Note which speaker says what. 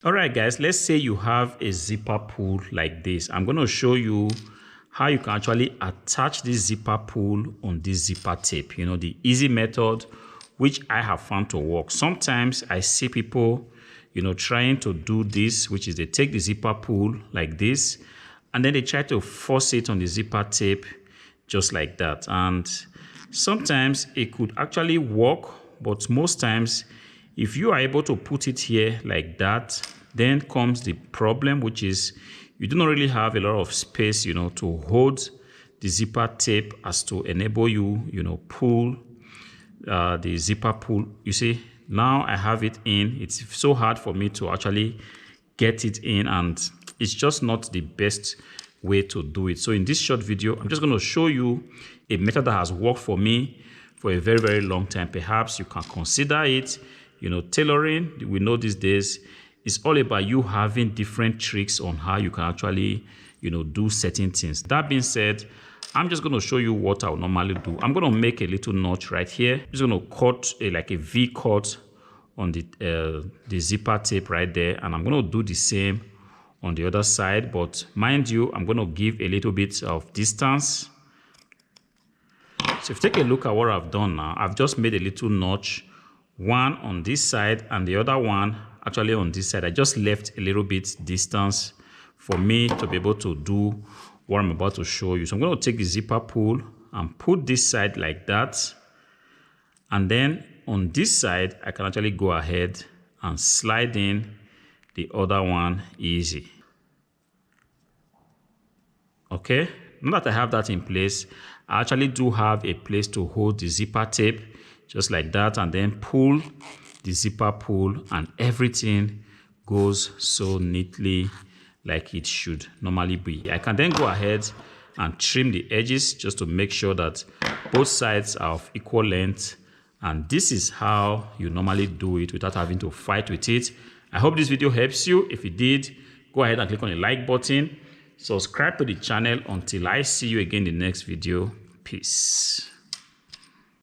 Speaker 1: All right, guys, let's say you have a zipper pull like this. I'm going to show you how you can actually attach this zipper pull on this zipper tape. You know, the easy method, which I have found to work. Sometimes I see people, you know, trying to do this, which is they take the zipper pull like this, and then they try to force it on the zipper tape just like that. And sometimes it could actually work, but most times, if you are able to put it here like that, then comes the problem, which is you do not really have a lot of space, you know, to hold the zipper tape as to enable you, you know, pull the zipper pull. You see, now I have it in. It's so hard for me to actually get it in, and it's just not the best way to do it. So in this short video, I'm just going to show you a method that has worked for me for a very, very long time. Perhaps you can consider it. You know, tailoring, we know these days, it's all about you having different tricks on how you can actually, you know, do certain things. That being said, I'm just going to show you what I would normally do. I'm going to make a little notch right here. I'm just going to cut like a V cut on the zipper tape right there. And I'm going to do the same on the other side. But mind you, I'm going to give a little bit of distance. So if you take a look at what I've done now, I've just made a little notch, one on this side and the other one actually on this side. I just left a little bit distance for me to be able to do what I'm about to show you. So I'm going to take the zipper pull and put this side like that. And then on this side, I can actually go ahead and slide in the other one easy. Okay, now that I have that in place, I actually do have a place to hold the zipper tape just like that, and then pull the zipper pull, and everything goes so neatly like it should normally be. I can then go ahead and trim the edges just to make sure that both sides are of equal length, and this is how you normally do it without having to fight with it. I hope this video helps you. If it did, go ahead and click on the like button, subscribe to the channel. Until I see you again in the next video, peace.